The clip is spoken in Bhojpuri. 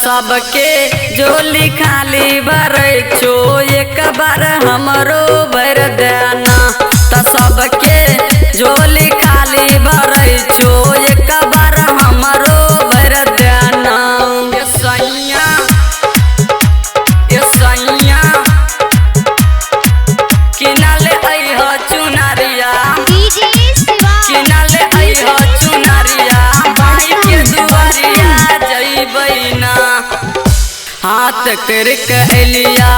सबके झोली खाली भरे छो एक बार हमरो भर देना। सबके झोली खाली भरे छो एक बार हमरो भर देना। ये सैया किनाले अइह चुनरिया, किनाले अइह चुनरिया, भाई के दुआरिया जइबै ना। हाथ करके एलिया